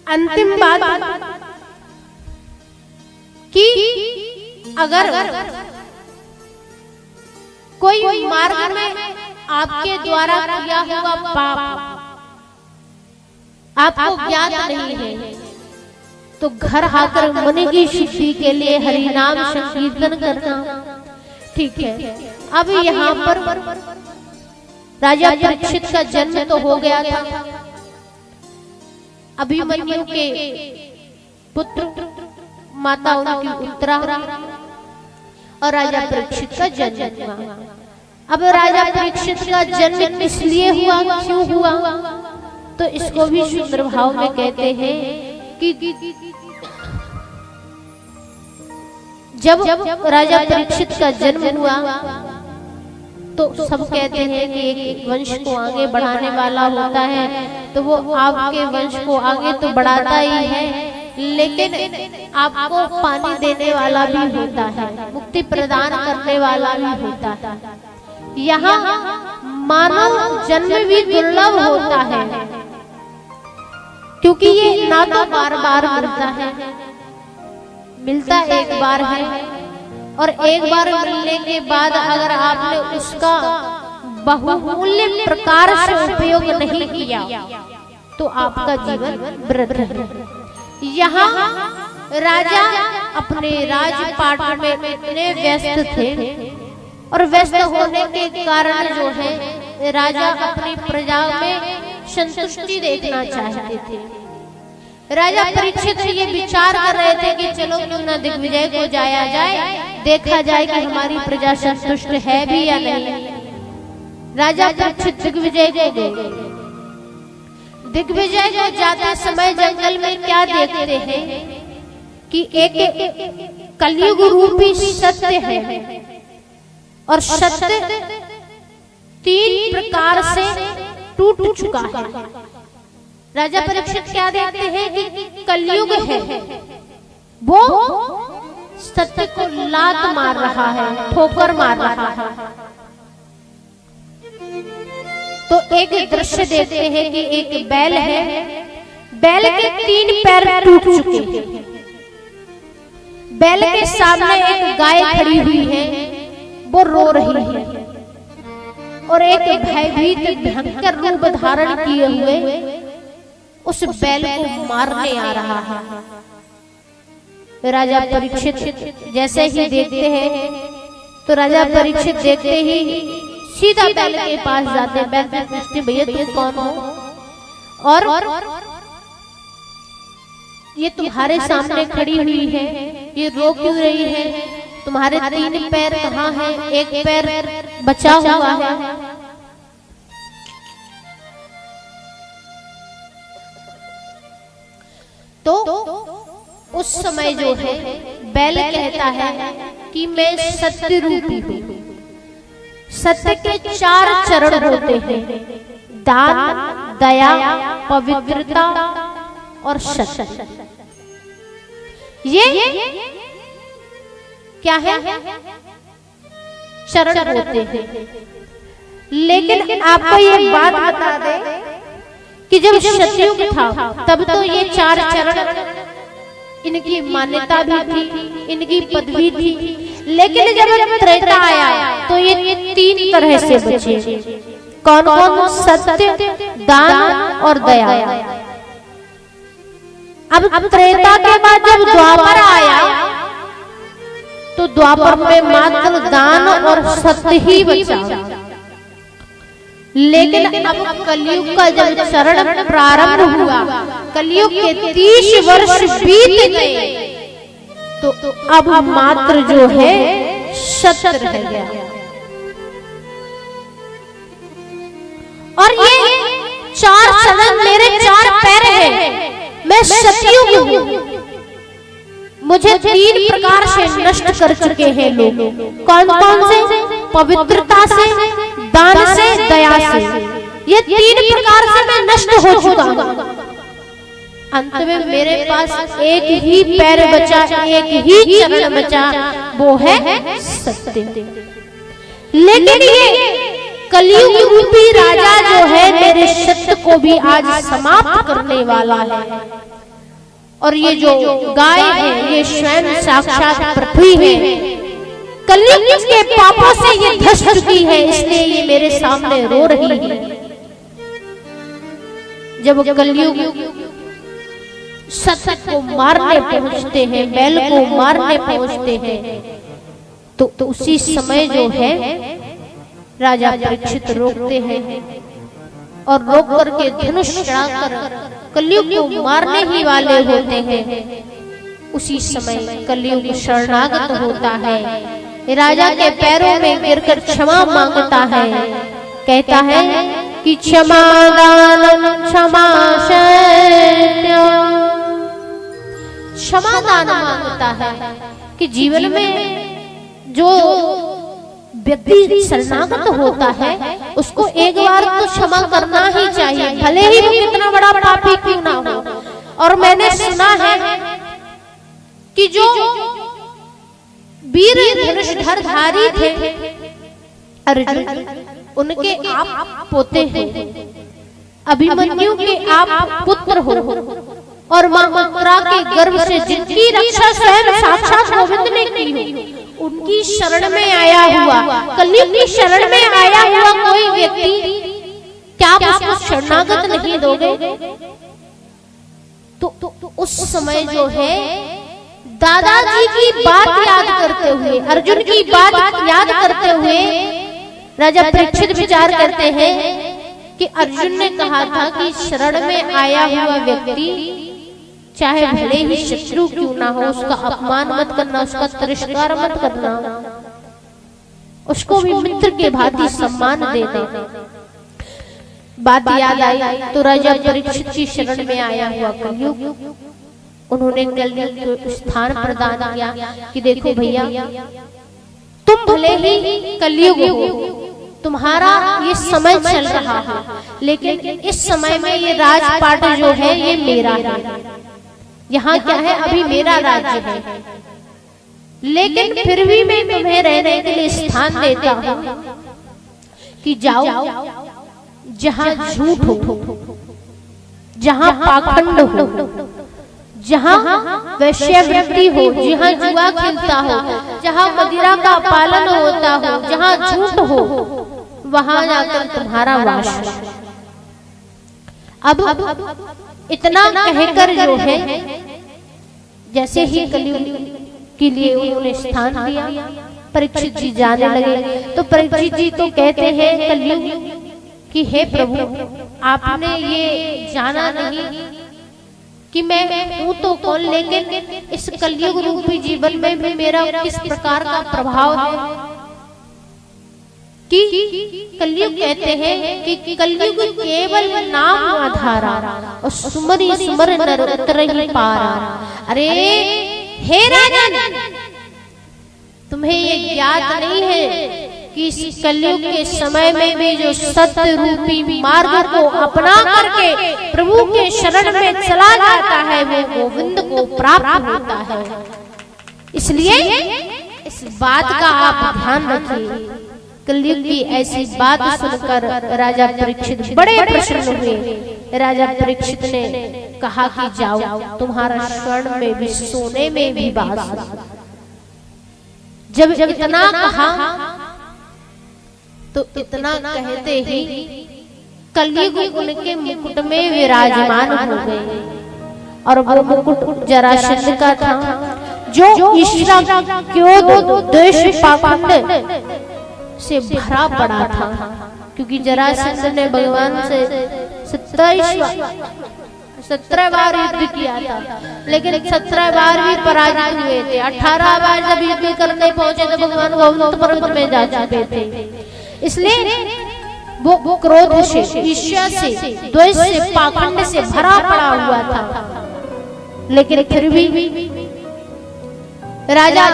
अंतिम बात कि अगर कोई मार्ग में आपके द्वारा किया हुआ पाप आपको ज्ञात नहीं है तो घर आकर मन की शुद्धि के लिए हरि नाम संकीर्तन करना ठीक है। अब यहाँ पर राजा परीक्षित का जन्म तो हो गया था, अभिमन्यु के पुत्र माता उनकी उत्तरा और राजा परीक्षित का जन्म हुआ। अब राजा परीक्षित का जन्म इसलिए हुआ, क्यों हुआ, तो इसको भी सुंदर भाव में कहते हैं कि जब राजा परीक्षित का जन्म हुआ तो सब कहते हैं कि एक वंश को आगे बढ़ाने वाला होता है तो वो आपके वंश को आगे तो बढ़ाता ही है, लेकिन आपको पानी देने वाला भी होता है, मुक्ति प्रदान करने वाला भी होता है। यहाँ मानव जन्म भी दुर्लभ होता है क्योंकि ये ना तो बार बार मिलता एक बार है और एक बार मिलने के बाद अगर आपने उसका बहुमूल्य प्रकार से उपयोग नहीं किया तो आपका जीवन व्यर्थ है। यहाँ राजा अपने राजपाट में इतने व्यस्त थे और व्यस्त होने के कारण जो है राजा अपनी प्रजा में संतुष्टि देखना चाहते थे। राजा परीक्षित ये विचार कर रहे थे कि चलो क्यों न दिग्विजय को जाया जाए, देखा जाए कि हमारी प्रजा संतुष्ट है भी या नहीं। राजा परीक्षित दिग्विजय को गए। दिग्विजय को जाते समय जंगल में क्या देखते हैं कि एक कलयुग रूपी सत्य है और सत्य 3 प्रकार से टूट चुका है। राजा परीक्षित क्या देखते हैं कि कलयुग है वो सत्य को लात मार रहा है, ठोकर मार रहा है। तो एक दृश्य देखते हैं कि एक बैल है, बैल के 3 पैर टूट चुके हैं। बैल के सामने एक गाय खड़ी हुई है, वो रो रही है और एक भयभीत भयंकर रूप धारण किए हुए उस बैल को मारने आ रहा है। राजा परीक्षित जैसे ही देखते हैं तो राजा परीक्षित देखते ही सीधा बैल के पास जाते हैं। बैल से पूछते भैया तुम कौन हो और ये तुम्हारे सामने खड़ी हुई है, ये रो क्यों रही है, तुम्हारे 3 पैर कहाँ हैं, एक पैर बचा हुआ है। तो उस समय जो है बैल कहता है कि मैं सत्य रूपी हूँ। सत्य के 4 चरण होते हैं, दान, दया, पवित्रता और सत्य। ये क्या है, चरण होते हैं। लेकिन आपको ये बात बता दें कि जब सतयुग था तब तो ये 4 चरण इनकी मान्यता भी थी, इनकी पदवी थी, लेकिन जब त्रेता आया तो ये 3 तरह से बचे। कौन कौन, सत्य, दान और दया। अब त्रेता के बाद जब द्वापर आया तो द्वापर में मात्र दान और सत्य ही बचा। लेकिन अब कलयुग का जब चरण प्रारंभ हुआ, कलयुग के 30 वर्ष बीत गए तो अब मात्र जो है सत्य रह गया। और ये 4 चरण मेरे 4 पैर हैं, मैं सतयुग हूँ। मुझे 3 प्रकार से नष्ट कर चुके हैं लोग। कौन कौन से? पवित्रता से, दान से, दया से। ये 3 प्रकार से मैं नष्ट हो चुका हूँ। अंत में मेरे पास एक ही पैर बचा, एक ही चरण बचा, वो है सत्य। लेकिन ये कलयुग रूपी राजा जो है मेरे सत्य को भी आज समाप्त करने वाला है। और ये जो गाय है ये स्वयं साक्षात पृथ्वी है। कलयुग के पापों से ये धस चुकी है, इसलिए ये मेरे सामने रो रही है। जब कलयुग सत्य को मारने पहुंचते हैं, बैल को मारने पहुंचते हैं, तो उसी समय जो है राजा परीक्षित रोकते हैं और रोक करके धनुष चढ़ाकर कलयुग को मारने ही वाले होते हैं। उसी समय कलयुग शरणागत होता है, राजा के पैरों में गिरकर क्षमा मांगता है, कहता है कि क्षमा दान क्षमा शैन्य, क्षमा दान मांगता है कि जीवन में जो व्यक्ति शरणागत होता है उसको एक बार तो क्षमा करना ही चाहिए, भले ही वो कितना बड़ा पापी क्यों ना हो। और मैंने सुना है कि जो वीर धनुषधारी थे अर्जुन, उनके आप पोते हैं, अभिमन्यु के आप पुत्र हो, और मां उत्तरा के गर्भ से जिनकी रक्षा स्वयं साक्षात गोविंद ने की, उनकी शरण में आया हुआ, कलयुग की शरण में आया हुआ कोई व्यक्ति क्या आप उसको शरणागत नहीं दोगे? तो उस समय जो है दादाजी की बात याद करते हुए, अर्जुन की बात याद करते हुए राजा परीक्षित विचार करते हैं कि अर्जुन ने कहा था कि शरण में आया हुआ व्यक्ति चाहे भले ही शत्रु क्यों ना हो, उसका अपमान मत करना, उसका तिरस्कार मत करना, उसको भी मित्र के भांति सम्मान देना। बात याद आई तो राजा परीक्षित की शरण में आया हुआ कलयुग, उन्होंने कलयुग को स्थान प्रदान किया कि देखो भैया, तुम भले ही कलयुग हो, तुम्हारा ये समय चल रहा है, लेकिन इस समय में ये राजपाट जो है ये मेरा है, यहाँ क्या है अभी मेरा राज्य है, लेकिन फिर भी मैं तुम्हें रहने के लिए स्थान देता हूँ कि जाओ जहाँ झूठ हो, जहाँ पाखंड हो, जहाँ वैश्यवृत्ति हो, जहाँ जुआ खेलता हो, जहाँ मदिरा का पालन होता हो, जहाँ झूठ हो, वहां जाकर तुम्हारा वास। अब इतना कहकर जो है जैसे ही कलयुग के लिए उन्होंने स्थान दिया, परीक्षित जी जाने लगे। तो परीक्षित जी तो कहते हैं कलयुग कि हे प्रभु, आपने ये जाना नहीं कि मैं हूँ तो कौन, लेकिन इस कलयुग रूपी जीवन में भी मेरा किस प्रकार का प्रभाव है। कि कलयुग कहते हैं कि कलयुग केवल नाम आधारा और सुमरी सुमर नर उतरहि पारा। अरे हे राजन, तुम्हें ये ज्ञात नहीं है कि इस कलयुग के समय में भी जो सत्य रूपी मार्ग को अपना करके प्रभु के शरण में चला जाता है वो गोविंद को प्राप्त होता है। इसलिए इस बात का आप ध्यान रखिए। कलयुग की ऐसी बात सुनकर राजा परीक्षित बड़े प्रसन्न हुए। राजा परीक्षित ने कहा कि जाओ, तुम्हारा स्वर्ण में भी सोने में भी वास। जब इतना कहा तो इतना कहते ही कलयुग उनके मुकुट में विराजमान हो गए, और वो मुकुट जरासंध का था, जो ईर्ष्या क्रोध द्वेष पाखंड से भरा पड़ा था, क्योंकि जरासंध ने भगवान से 17 बार युद्ध किया था, लेकिन 17 बार भी पराजित हुए थे। 18 बार जब युद्ध करने पहुंचे तो भगवान गोविंद पर्वत में जा चुके थे। इसलिए वो क्रोध से, ईर्ष्या से, द्वेष से, पाखंड से भरा पड़ा हुआ था। लेकिन फिर भी राजा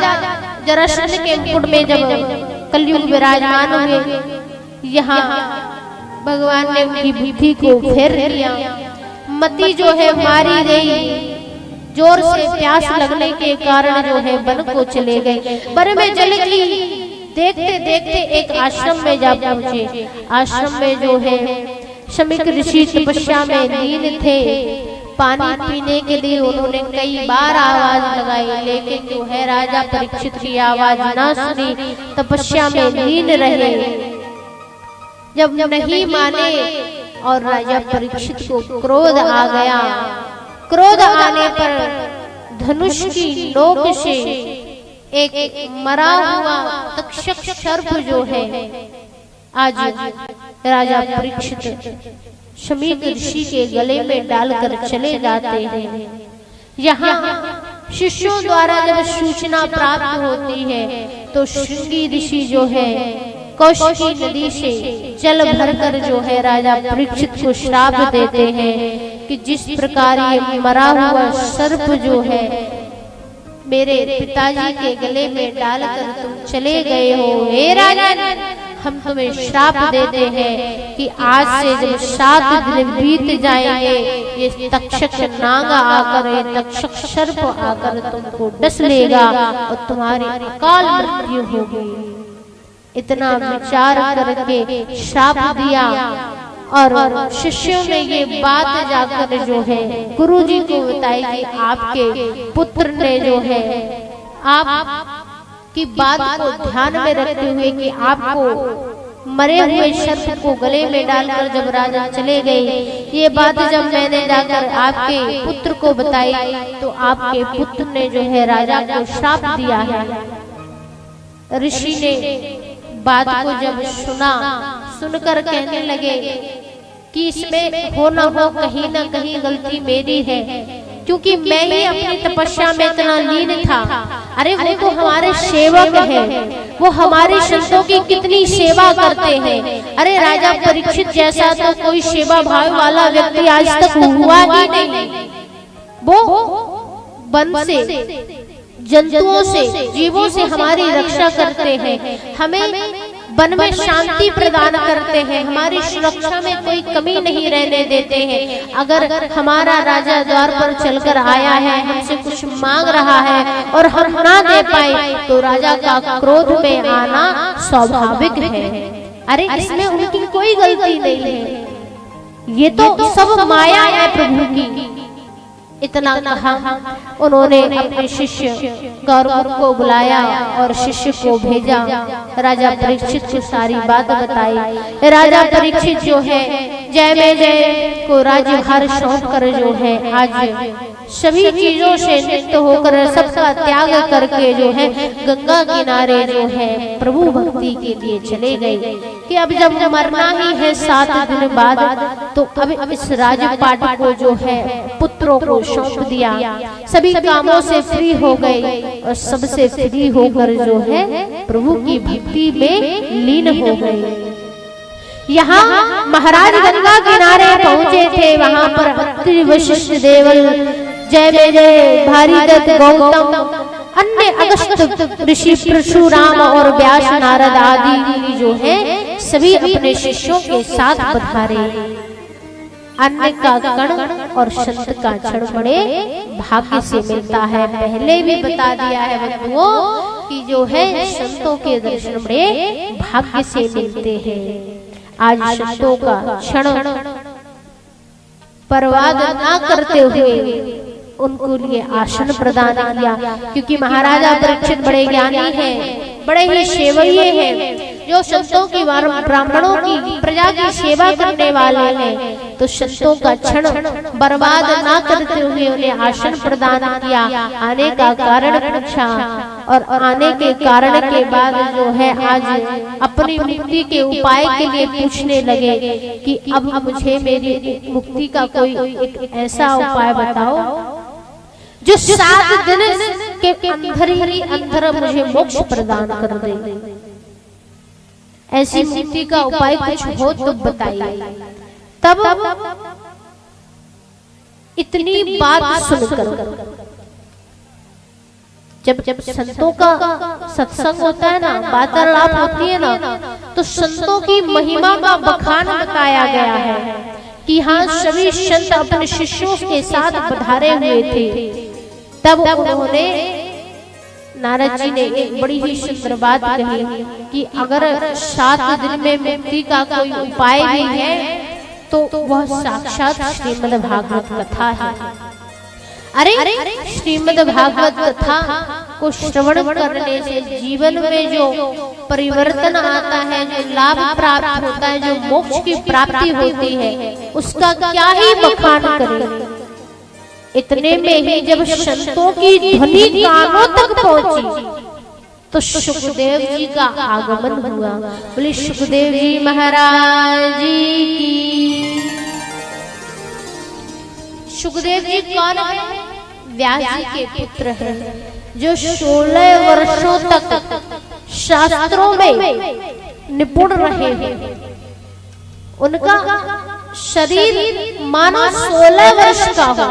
जरासंध के मुकुट में जब कलयुग विराजमान हुए, यहाँ भगवान ने उनकी बुद्धि को फेर लिया। मति जो है मारी गई, जोर से प्यास लगने के कारण जो है वन को चले गए। वन में जल की देखते देखते एक आश्रम में जा पहुंचे। आश्रम में जो है शमीक ऋषि तपस्या में लीन थे, पानी पीने के लिए उन्होंने कई बार आवाज लगाई, लेकिन जो है राजा परीक्षित की आवाज ना सुनी, तपस्या में लीन रहे। जब नहीं माने और राजा परीक्षित को क्रोध आ गया, क्रोध आने पर धनुष की नोक से एक मरा हुआ तक्षक सर्प जो है आज राजा परीक्षित शमीक ऋषि के गले में डालकर चले जाते हैं। यहाँ शिष्यों द्वारा जब सूचना प्राप्त होती है तो श्रृंगी ऋषि जो है कौशिकी नदी से जल भरकर जो है राजा परीक्षित को श्राप देते हैं कि जिस प्रकार ये मरा हुआ सर्प जो है मेरे पिताजी के गले में डालकर तुम चले गए हो, हे राजन, हम तुम्हें श्राप देते हैं कि आज से जब 7 दिन बीत जाएंगे ये तक्षक नाग आकर, ये तक्षक सर्प आकर तुमको डस लेगा और तुम्हारी अकाल मृत्यु होगी। इतना विचार करके श्राप दिया और शिष्यों ने ये बात जाकर जो है गुरुजी को बताई कि आपके पुत्र ने जो है आप की बात को ध्यान में रखते हुए कि आपको मरे हुए सर्प को गले में डालकर जब राजा चले गए, ये बात जब मैंने जाकर आपके पुत्र को बताई तो आपके पुत्र ने जो है राजा को श्राप दिया है। ऋषि ने बात को जब सुना, सुनकर कहने लगे कि इसमें हो न हो कहीं न कहीं गलती मेरी है, क्योंकि मैं ही अपनी तपस्या में इतना लीन था। अरे वो तो हमारे सेवक हैं, वो हमारे संतों की कितनी सेवा करते हैं। अरे राजा परीक्षित जैसा तो कोई सेवा भाव वाला व्यक्ति आज तक हुआ ही नहीं। वो वन से, जंतुओं से, जीवों से हमारी रक्षा करते हैं, हमें वन में शांति प्रदान करते हैं, हमारी सुरक्षा में कोई कमी नहीं रहने देते हैं। अगर हमारा राजा द्वार पर चलकर आया है, हमसे कुछ मांग रहा है और हम ना दे पाए तो राजा का क्रोध में आना स्वाभाविक है। अरे इसमें उनकी कोई गलती नहीं है, ये तो सब माया है प्रभु की। इतना कहा उन्होंने अपने शिष्य गौरव को बुलाया और शिष्य को भेजा। राजा परीक्षित को सारी बात बताई। राजा परीक्षित जो है जय में जय को राज्यभार सौंप कर जो है आज सभी चीजों से नित्य होकर सबका त्याग करके जो है गंगा किनारे जो है प्रभु भक्ति के लिए चले गए कि अब जब मरना ही है 7 दिन बाद, तो अब इस राजपाट को जो है पुत्रों को सौंप दिया। सभी कामों से फ्री हो गए और सबसे फ्री होकर जो है प्रभु की भक्ति में लीन हो गए। यहाँ महाराज गंगा किनारे पहुँचे थे, वहाँ पर अत्रि वशिष्ठ देवल, जय में जय, भारीदत्त, गौतम, अन्य अगस्त्य ऋषि, परशुराम और व्यास, नारद आदि जो है सभी अपने शिष्यों के साथ पधारे। अन्न का कण और संत का क्षण बड़े भाग्य से मिलता है। पहले भी बता दिया है बंधुओं कि जो है संतों के दर्शन बड़े भाग्य से मिलते हैं। आज संतों का क्षण बर्बाद ना करते हुए उनको लिए आसन प्रदान किया, क्योंकि महाराजा परीक्षित बड़े ज्ञानी हैं, बड़े ही सेवकीय हैं, जो संतों की, ब्राह्मणों की, प्रजा की सेवा करने वाले हैं। तो संतों का क्षण बर्बाद ना करते हुए उन्हें आसन प्रदान किया। आने का कारण पूछा और आने के कारण के बाद जो है आज अपनी मुक्ति के उपाय के लिए पूछने लगे कि अब मुझे मेरी मुक्ति का कोई एक ऐसा उपाय बताओ जो 7 दिन के अंदर ही अंदर मुझे मोक्ष प्रदान कर दे। ऐसी मुक्ति का उपाय कुछ हो तो बताइए। तब इतनी बात सुनकर जब संतों का सत्संग होता है ना, वार्तालाप होती है ना, तो संतों की महिमा का बखान बताया गया है कि हाँ सभी संत अपने शिष्यों के साथ पधारे हुए थे। तब उन्होंने, नारद जी ने एक बड़ी ही सुंदर बात कही कि अगर 7 दिन में मुक्ति का कोई उपाय भी है तो वह साक्षात श्रीमद् भागवत कथा है। अरे श्रीमद् भागवत कथा को श्रवण करने से जीवन में जो परिवर्तन आता है, जो लाभ प्राप्त होता है, जो मोक्ष की प्राप्ति होती है, उसका क्या ही बखान करें। इतने में ही जब संतों की ध्वनि कानों तक पहुंची तो सुखदेव जी का आगमन हुआ। बोले सुखदेव जी महाराज जी की। सुखदेव जी कौन है? व्यास जी के पुत्र हैं, जो 16 वर्षों तक शास्त्रों में निपुण रहे हैं। उनका शरीर मानो 16 वर्ष का हो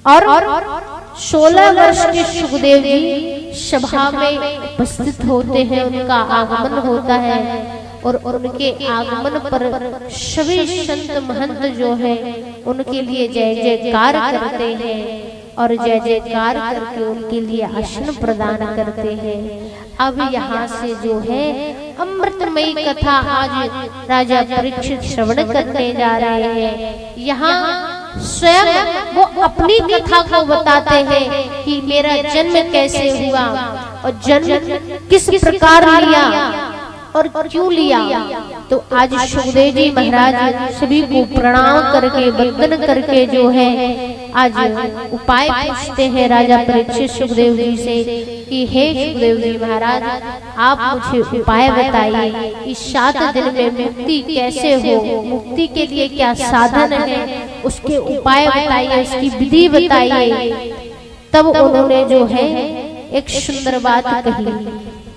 और 16 वर्ष के सुखदेव जी सभा में उपस्थित होते हैं। उनका आगमन होता है और उनके आगमन पर सभी संत महंत जो है उनके लिए जय जयकार करते हैं और जय जयकार करके उनके लिए आसन प्रदान करते हैं। अब यहाँ से जो है अमृतमयी कथा आज राजा परीक्षित श्रवण करने जा रहे हैं। यहाँ स्वयं वो अपनी कथा को बताते हैं कि मेरा जन्म कैसे हुआ और जन्म किस प्रकार लिया और क्यों लिया। तो आज सुखदेव जी महाराज सभी को प्रणाम करके वंदन करके जो है आज उपाय पूछते हैं राजा परीक्षित सुखदेव जी से कि हे सुखदेव जी महाराज, आप मुझे उपाय बताइए, इस 7 दिन में मुक्ति कैसे हो, मुक्ति के लिए क्या साधन है, उसके उपाय बताइए, उसकी विधि बताइए। तब उन्होंने जो है एक सुंदर बात कही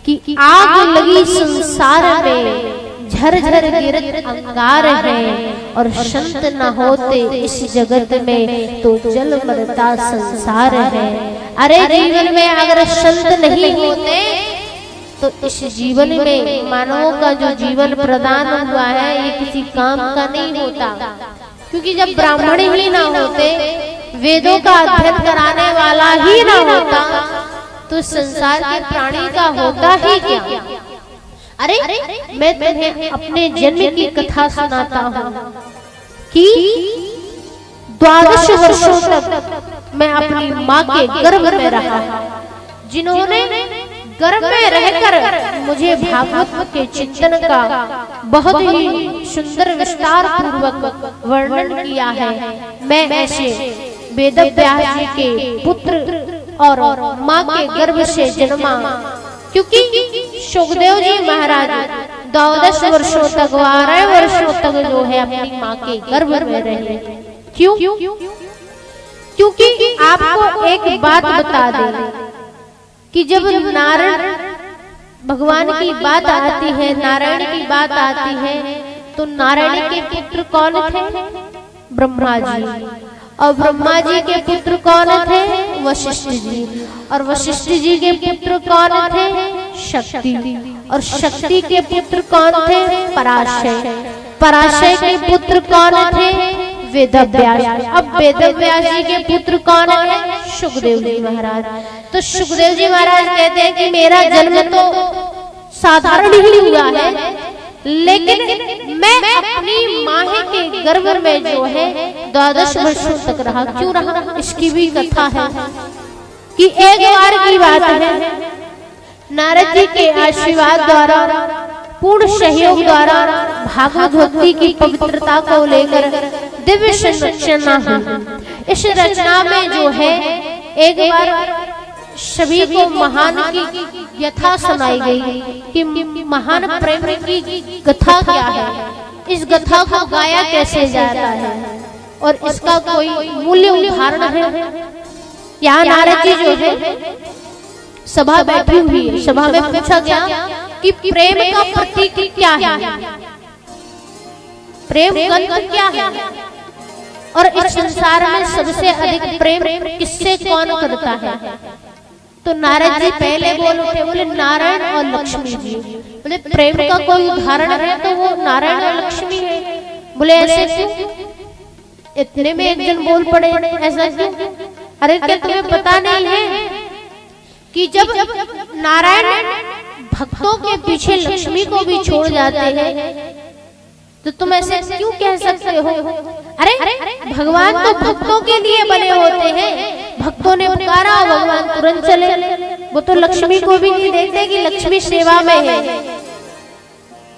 कि आग लगी संसार में, झरझर गिरत अंगार है, और संत न होते इस जगत में तो जल मरता संसार है। अरे जीवन में अगर संत नहीं होते तो इस जीवन में मानवों का जो जीवन प्रदान हुआ है ये किसी काम का नहीं होता। क्योंकि जब ब्राह्मण ही ना होते, वेदों का अध्ययन कराने वाला ही ना होता, तो संसार के प्राणी का होता ही क्या। अरे मैं तुम्हें अपने जन्म की कथा सुनाता हूँ कि 12 वर्षों तक मैं अपनी माँ के गर्भ में रहा, जिन्होंने गर्भ में रहकर मुझे भागवत के चिंतन का बहुत ही सुंदर विस्तार पूर्वक वर्णन किया है। मैं ऐसे वेद व्यास जी के पुत्र और माँ के गर्भ से जन्मा, क्योंकि सुखदेव जी महाराज 12 वर्षों तक 12 वर्षों तक जो है अपनी माँ के गर्भ में रहे। क्यों? क्योंकि आपको एक बात बता दे कि जब नारायण भगवान की बात आती है, नारायण की बात आती है, तो नारायण के पुत्र कौन थे? ब्रह्मा जी। और ब्रह्मा जी के पुत्र कौन थे? वशिष्ठ जी। और वशिष्ठ जी के पुत्र कौन थे? शक्ति। और शक्ति के पुत्र कौन थे? पराशय। पराशय के पुत्र कौन थे? वेदव्यास। अब वेदव्यास जी के पुत्र कौन है? सुखदेव जी महाराज। तो सुखदेव जी महाराज कहते हैं कि मेरा जन्म तो साधारण ही हुआ है, लेकिन मैं अपनी माँ के गर्भ में जो है 12 वर्षों तक रहा। क्यों रहा? इसकी भी कथा है कि एक बार की बात है, नारद जी के आशीर्वाद द्वारा, पूर्ण सहयोग द्वारा भागवत भक्ति की पवित्रता को लेकर दिव्य संरचना हुई। इस रचना में जो है एक बार सभी को महान की यथा सुनाई गई कि महान प्रेम की कथा क्या है, इस कथा को गाया कैसे जाता है और इसका कोई मूल्य उदाहरण है। यहाँ नारद जी जो है सभा बैठी हुई है, सभा में पूछा गया कि प्रेम का प्रतीक क्या है, प्रेम गंध क्या है, और इस संसार में सबसे अधिक प्रेम किससे कौन करता है। तो नारद जी पहले बोल उठे, बोले नारायण और लक्ष्मी जी। बोले प्रेम का कोई उदाहरण है तो वो नारायण और लक्ष्मी है। बोले ऐसे क्यों? इतने में एक जन बोल पड़े, ऐसा क्यों? अरे क्या तुम्हें पता नहीं है कि जब नारायण भक्तों के पीछे लक्ष्मी को भी छोड़ जाते हैं तो तुम ऐसे क्यों कह सकते हो? अरे भगवान तो भक्तों के लिए बने होते हैं, भक्तों ने पुकारा भगवान तुरंत चले। वो तो लक्ष्मी को भी नहीं देखते कि लक्ष्मी सेवा में है।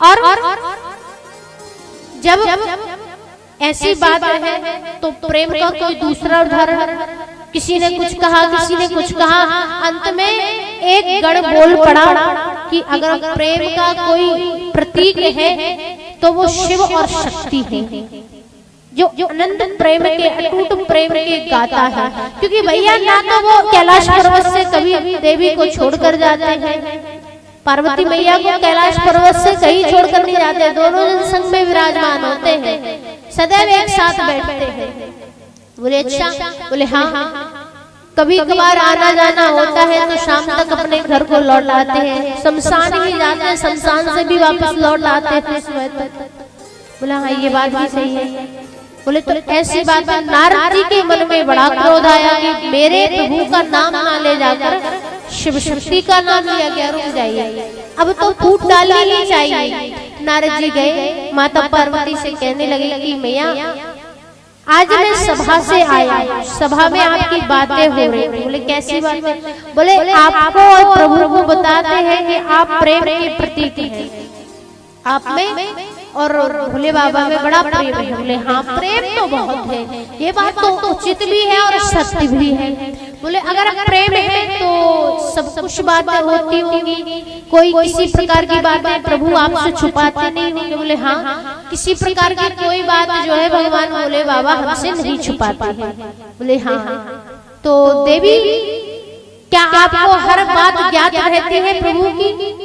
और जब ऐसी बात है तो प्रेम का कोई दूसरा उदाहरण, किसी ने कुछ कहा, किसी ने कुछ कहा, अंत में एक गण बोल पड़ा कि अगर प्रेम का कोई प्रतीक है तो वो शिव और शक्ति है, जो अनंत प्रेम के, अटूट प्रेम के गाता है। क्योंकि भैया ना तो वो कैलाश पर्वत से कभी देवी को छोड़कर जाते हैं, पार्वती मैया को कैलाश पर्वत से कहीं छोड़कर नहीं जाते, दोनों जन संग में विराजमान होते हैं, सदैव एक साथ बैठते हैं। बोले अच्छा? बोले हाँ, कभी कभार आना जाना होता है तो शाम तक अपने घर को लौट आते हैं, शमशान ही जाते हैं, शमशान से भी वापस लौट आते हैं सुबह तक। बोला हाँ ये बात भी सही है। बोले तो ऐसी बात है, नारद जी के मन में बड़ा क्रोध आया कि मेरे प्रभु का नाम ना ले जाकर शिव शक्ति का नाम लिया गया, रुक जाइए, अब तो फूट डालनी ही चाहिए। नारद जी गए, माता पार्वती से कहने लगे कि मैया आज मैं सभा से आया, सभा में आपकी बातें हो रही। बोले कैसी बातें? बोले आपको और प्रभु को बताते हैं कि आप प्रेम के प्रतीक हैं, आप में और भोले बाबा में बड़ा प्रेम है। बोले हाँ प्रेम तो बहुत है, ये बात तो उचित भी है और सत्य भी है। बोले अगर प्रेम है तो सब कुछ बातें होती होंगी, कोई किसी प्रकार की बातें प्रभु आपसे छुपाते नहीं होंगे। बोले हाँ किसी प्रकार की कोई बात जो है भगवान भोले बाबा हमसे नहीं छुपाते हैं। बोले हाँ तो देवी क्या आपको हर बात ज्ञात रहती है प्रभु की?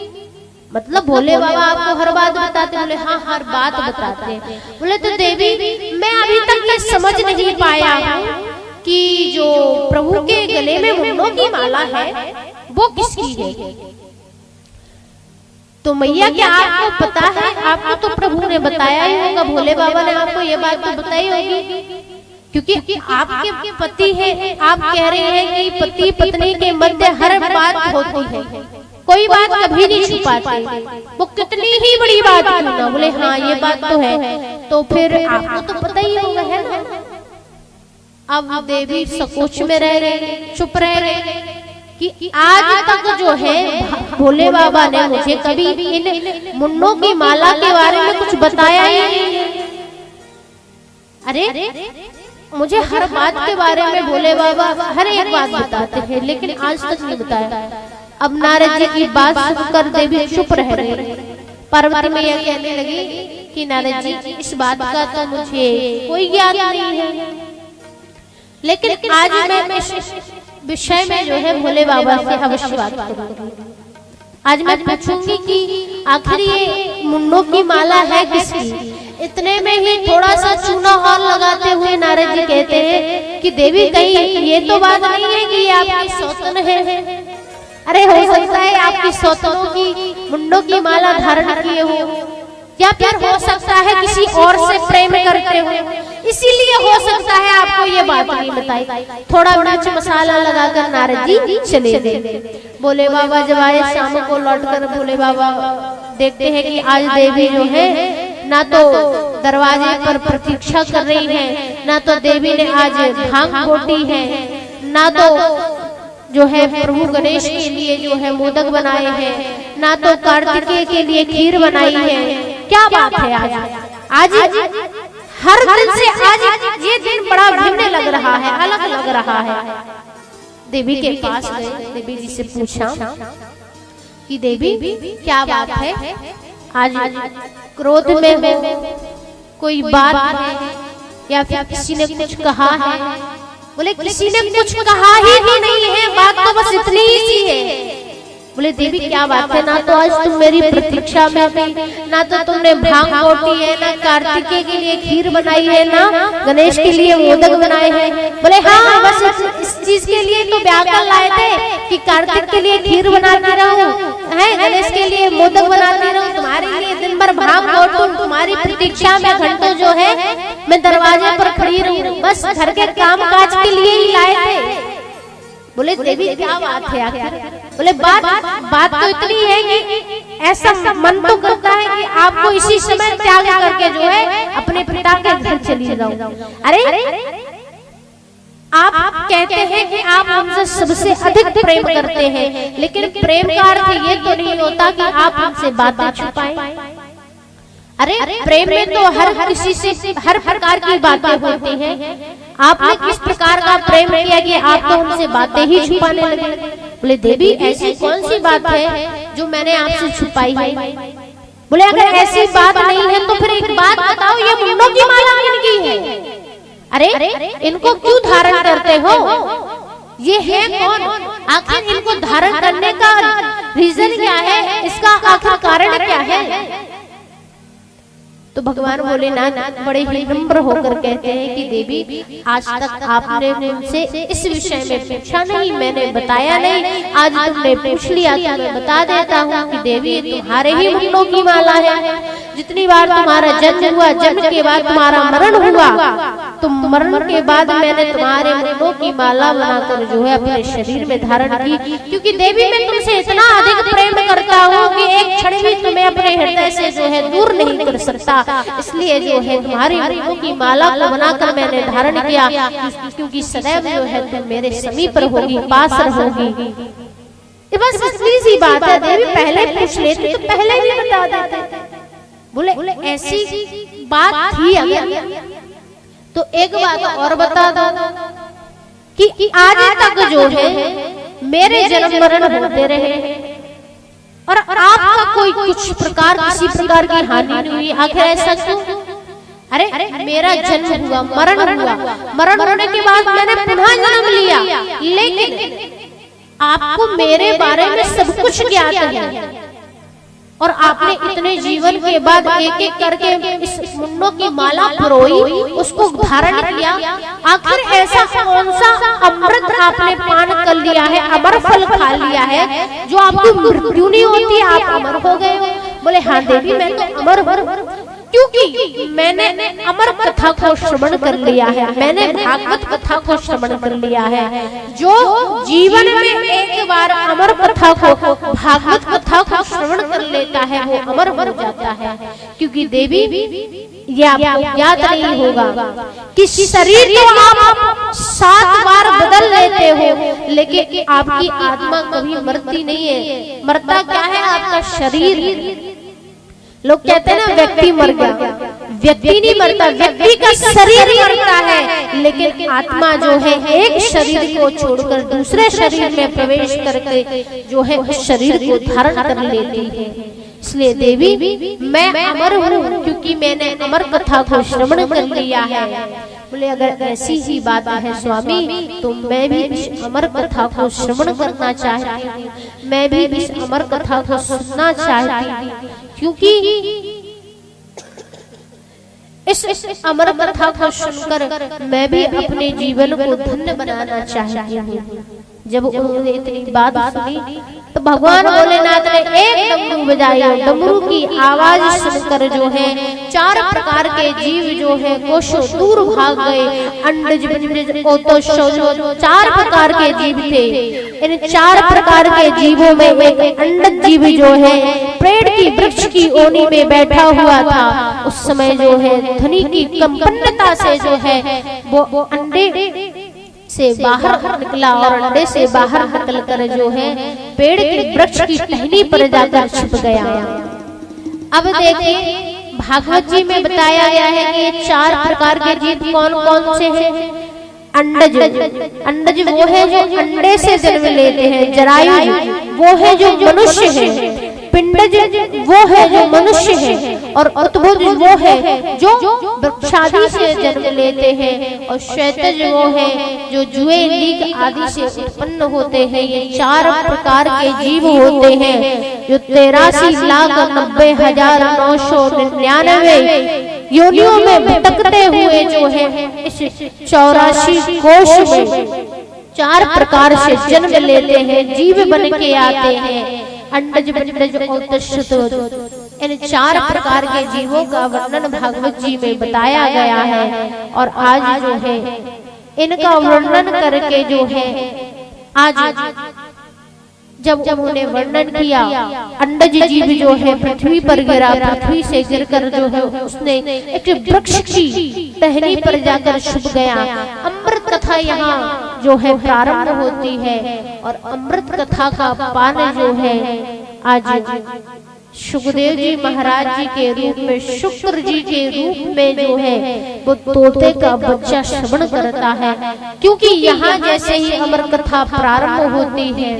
मतलब भोले बाबा आपको हर बात बताते? बोले हाँ हर बात बताते हैं। बोले तो देवी मैं अभी तक ये समझ नहीं पाया हूँ कि जो प्रभु के गले में मुंडों की माला है वो किसकी है? तो मैया क्या आपको पता है? आपको तो प्रभु ने बताया ही होगा, भोले बाबा ने आपको ये बात तो बताई होगी, क्योंकि आपके पति है, आप कह रहे हैं कि पति पत्नी के मध्य हर बात होती है, कोई बात कभी नहीं छुपाते, वो कितनी ही बड़ी बात क्यों ना। बोले हाँ ये बात तो है, तो फिर आपको तो पता ही होगा है ना। अब देवी सकोच में रह रहे, चुप रह रहे कि आज तक जो है भोले बाबा ने मुझे कभी इन मुन्नों की माला के बारे में कुछ बताया ही नहीं। अरे मुझे हर बात के बारे में भोले बाबा हर एक बात बताते हैं, लेकिन आज तक नहीं बताया। अब नारद जी की बात सुनकर देवी चुप रह रही। पार्वती मैया कहने लगी कि नारद जी इस बात का तो मुझे कोई ज्ञान नहीं है, लेकिन आज मैं इस विषय में जो है भोले बाबा से अवश्य बात करूंगी। आज मैं पूछूंगी कि आखिर ये मुंडों की माला है किसकी? इतने में ही थोड़ा सा चूना और लगाते हुए नारद जी कहते हैं कि देवी कहीं ये तो बात नहीं है कि ये आपकी सौतन है? अरे हो सकता है आपकी सौतनों की मुंडों की माला धारण किए हो, या फिर हो सकता है किसी और से प्रेम करते हो, इसीलिए हो सकता है आपको ये बात नहीं बताई। थोड़ा मिर्च मसाला लगाकर नारद जी चले गए। भोले बाबा जब आए शाम को लौटकर भोले बाबा देखते हैं कि आज देवी जो है ना तो दरवाजे पर प्रतीक्षा कर रही है, ना तो देवी ने आज भांग घोटी है, ना तो जो है प्रभु गणेश के लिए जो है मोदक बनाए हैं, ना तो कार्तिकेय के लिए खीर बनाई है। क्या बात है आज हर दिन से आज ये दिन बड़ा भिन्न लग रहा है, अलग लग रहा है। देवी के पास गए, देवी जी से पूछा कि देवी क्या बात है, आज क्रोध में हो, कोई बात है या फिर किसी ने कुछ कहा है? बोले किसी ने कुछ कहा ही नहीं है, बात तो बस इतनी ही सी है। बोले देवी क्या बात है, ना तो आज तुम मेरी प्रतीक्षा में थी, ना तो तुमने भांग घोटी है, ना कार्तिकेय के लिए खीर बनाई है, ना गणेश के लिए मोदक बनाए हैं। बोले हाँ बस इस चीज के लिए तो व्याकुल लाए थे कि कार्तिक के लिए खीर बनाती रहूं, है गणेश के लिए मोदक बनाती रहूं, तुम्हारे लिए दिन भर भांग घोटूं, तुम्हारी प्रतीक्षा में घंटों जो है मैं दरवाजे पर खड़ी रहूं, बस घर के काम काज के लिए ही लाए थे। बोले देवी क्या बात है आखिर? बोले बात तो इतनी है कि ऐसा मन तो करता है कि आपको इसी समय त्याग करके जो है अपने पिता के घर चली जाऊं। अरे आप कहते हैं कि आप हमसे सबसे अधिक प्रेम करते हैं, लेकिन प्रेम का अर्थ ये तो नहीं होता कि आप हमसे बातें छुपाएं। अरे प्रेम में तो हर किसी से हर प्रकार की बातें होती हैं। आपने किस प्रकार का प्रेम किया कि आप तो हमसे बातें ही छुपाने लगे? बोले देवी ऐसी कौन सी बात है जो मैंने आपसे छुपाई है? बोले अगर ऐसी बात नहीं है तो फिर एक बात बताओ, ये मुंडों की माला किनकी है? अरे इनको क्यों धारण करते हो? ये है कौन? आखिर इनको धारण करने का रीजन क्या है? इसका आखिर कारण क्या है? तो भगवान भोलेनाथ बड़े ही नम्र होकर कहते हैं कि देवी आज तक आपने मुझसे इस विषय में पूछा नहीं, मैंने बताया नहीं, आज तुमने पूछ लिया तो मैं बता देता हूँ कि देवी तुम्हारे ही मुंडों की माला है। जितनी बार तुम्हारा जन्म हुआ, जन्म के बाद तुम्हारा मरण हुआ, तुम मरण के बाद मैंने तुम्हारे मुंडों की माला बनाकर जो है अपने शरीर में धारण की, क्योंकि देवी मैं तुमसे इतना अधिक प्रेम करता हूँ कि एक क्षण भी तुम्हें अपने हृदय से जो है दूर नहीं कर सकता। इसलिए जो है तुम्हारी मुंडों की माला को बनाकर मैंने धारण किया, क्योंकि सदैव जो है तुम मेरे समीप रहोगी, पास रहोगी। बस इतनी सी बात है देवी, पहले पूछ लेते तो पहले ही बता देते। बोले ऐसी बात थी अगर तो एक बात और बता दो कि आज तक जो है मेरे जन्म मरण होते रहे और आपका कोई कुछ प्रकार किसी प्रकार की हानि नहीं हुई, आखिर ऐसा क्यों? अरे मेरा जन्म हुआ, मरण हुआ, मरण होने के बाद मैंने पुनः जन्म लिया, लेकिन आपको मेरे बारे में सब कुछ ज्ञात है और आपने इतने जीवन के बाद एक एक करके इस मुंडों की माला पिरोई, उसको धारण किया। आखिर ऐसा कौन सा अमृत आपने पान कर लिया है, अमर फल खा लिया है जो आपको मृत्यु नहीं होती, आप अमर हो गए हो? बोले हाँ देवी मैं तो अमर हूँ, क्योंकि मैंने अमर कथा को श्रवण कर लिया है, मैंने भागवत कथा को श्रवण कर लिया है। जो जीवन में एक बार अमर कथा को, भागवत कथा को श्रवण कर लेता है वो अमर हो जाता है। क्योंकि देवी याद नहीं होगा कि शरीर तो आप 7 बार बदल लेते हो, लेकिन आपकी आत्मा कभी मरती नहीं है। मरता क्या है? आपका शरीर। लोग कहते हैं ना व्यक्ति मर गया, व्यक्ति नहीं मरता, व्यक्ति का शरीर मरता है, लेकिन आत्मा जो है एक शरीर को छोड़कर दूसरे शरीर में प्रवेश करके जो है उस शरीर को धारण कर लेती है। इसलिए देवी मैं अमर हूँ क्योंकि मैंने अमर कथा को श्रवण कर लिया है। बोले अगर ऐसी ही बात है स्वामी तो मैं भी इस अमर कथा को श्रवण करना चाहती हूँ, मैं भी इस अमर कथा को सुनना चाहती हूँ, क्योंकि इस अमर कथा को सुनकर मैं भी अपने जीवन को धन्य बनाना चाहती हूँ। जब उन्होंने इतनी बात सुनी तो भगवान भोलेनाथ ने एक डमरू बजाया। डमरू की आवाज सुनकर जो है 4 प्रकार के जीव जो है कोशों दूर भाग गए। अंडज पिंडज ओतश 4 प्रकार के जीव थे। इन 4 प्रकार के जीवों में एक अंडज जीव जो है पेड़ की वृक्ष की ओनी में बैठा हुआ था। उस समय जो है ध्वनि की कंपन्नता से जो है वो अंडे से बाहर निकला और अंडे से बाहर निकलकर जो है पेड़ के वृक्ष की टहनी पर जाकर छिप गया। अब देखिए भागवत जी में बताया गया है कि ये 4 प्रकार के जीव कौन कौन से हैं। अंडज, अंडज वो है जो अंडे से जन्म लेते हैं। जरायु वो है जो मनुष्य है। पिंडज वो है जो मनुष्य है। और उत्भुज वो है जो वृक्षादि से जन्म लेते हैं। और श्वेतज वो है जो जुए लीग आदि से उत्पन्न होते हैं। ये 4 प्रकार के जीव होते हैं जो 83,90,999 योनियों में भटकते हुए जो है इस 84 कोश में 4 प्रकार से जन्म लेते हैं, जीव बन के आते हैं। अंडज पिंडज ओतश इन 4 प्रकार के जीवों का वर्णन भागवत जी में बताया गया है। और आज जो है इनका वर्णन करके जो है आज जब उन्होंने वर्णन किया, अंडज जीव जो है पृथ्वी पर गिरा, पृथ्वी से गिरकर जो है उसने एक वृक्ष की टहनी पर जाकर छुप गया। अमृत कथा यहाँ जो है प्रारंभ होती है और अमृत कथा का पान जो है आज सुखदेव जी महाराज जी के रूप में, शुक्र जी के रूप में जो है वो तोते का बच्चा श्रवण करता है। क्योंकि यहाँ जैसे ही अमर कथा प्रारंभ होती है,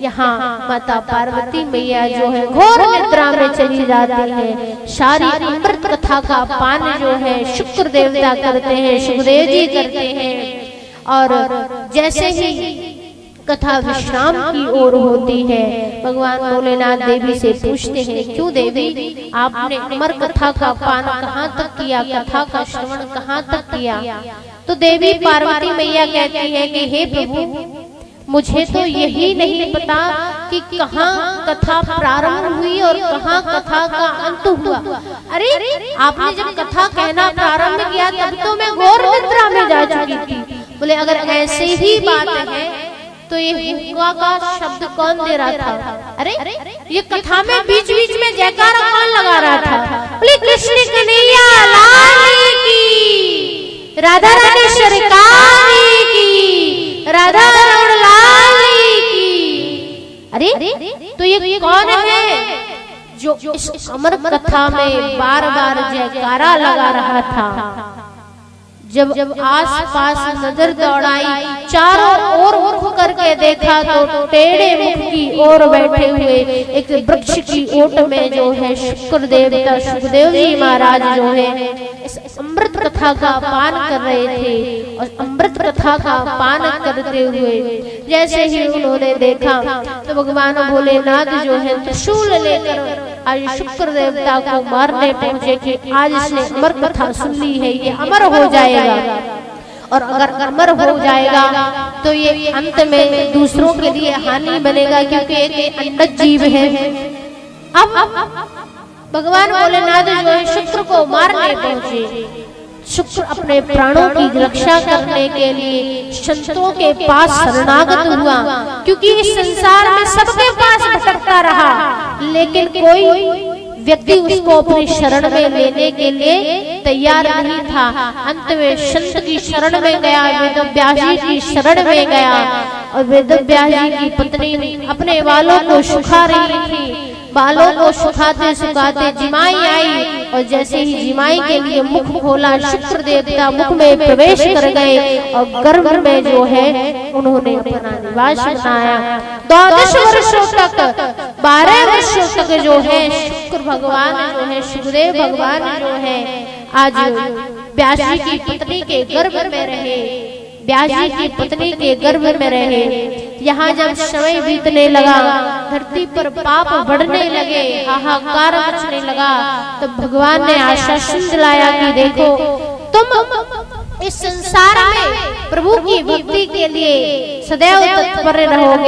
यहाँ माता पार्वती मैया जो है घोर निद्रा में चली जाती है। सारी अमृत कथा का पान जो है शुक्र देवता करते हैं, सुखदेव जी करते हैं। और जैसे ही कथा विश्राम की ओर होती है, भगवान भोलेनाथ देवी से पूछते हैं, क्यों देवी आपने अमर कथा का पान कहाँ तक किया, कथा का श्रवण कहाँ तक किया? तो देवी पार्वती मैया कहती है कि हे प्रभु, मुझे तो यही नहीं पता कि कहाँ कथा प्रारंभ हुई और कहाँ कथा का अंत हुआ। अरे आपने जब कथा कहना प्रारंभ किया तब तो मैं घोर निद्रा में जा चुकी थी। बोले अगर ऐसे ही बात है तो ये हुआ का शब्द कौन दे रहा था? अरे ये कथा में बीच बीच में जयकारा कौन लगा रहा था? बोले कृष्ण कन्हैया लाल की, राधा रानी की, राधा रमण लाल की। अरे तो ये कौन है जो इस अमर कथा में बार बार जयकारा लगा रहा था? जब आस पास नजर दौड़ाई, चारों ओर मुख करके देखा तो टेढ़े मुख की ओर बैठे हुए एक वृक्ष की ओट में जो है शुक्र देवता सुखदेव जी महाराज जो है इस अमृत कथा का पान कर रहे थे। और अमृत कथा का पान करते हुए जैसे ही उन्होंने देखा तो भगवान भोलेनाथ जो है त्रिशूल लेकर आज शुक्र देवता को मारने पहुंचे कि आज इसने अमर कथा सुन ली है, ये अमर हो जाएगा। और अगर अमर हो जाएगा तो ये अंत में दूसरों के लिए हानि बनेगा, क्योंकि एक अंडज जीव है। अब भगवान भोलेनाथ जो है शुक्र को मारने पहुंचे। शुक्र अपने प्राणों की रक्षा करने के लिए संतों के पास शरणागत हुआ, क्योंकि इस संसार में सबके पास भटकता रहा, लेकिन कोई व्यक्ति उसको अपनी शरण में लेने के लिए तैयार नहीं था। अंत में संत की शरण में गया, वेदव्यास जी की शरण में गया। और वेदव्यास जी की पत्नी अपने बालों को सुखा रही थी। बालों को सुखाते सुखाते जिमाई आई और जैसे ही जिमाई के लिए मुख खोला, शुक्र देवता मुख में प्रवेश कर गए और गर्भ में जो है उन्होंने अपना निवास बनाया। 12 वर्षों तक, 12 वर्षों तक जो है शुक्र भगवान जो है, सुखदेव भगवान जो है आज व्यास जी की पत्नी के गर्भ में रहे, व्यास जी की पत्नी के गर्भ में रहे। यहाँ जब समय बीतने लगा, धरती पर पाप बढ़ने लगे, हाहाकार मचने लगा, तो भगवान ने आश्वासन दिलाया कि देखो तुम इस संसार में प्रभु की भक्ति के लिए सदैव तत्पर रहोगे।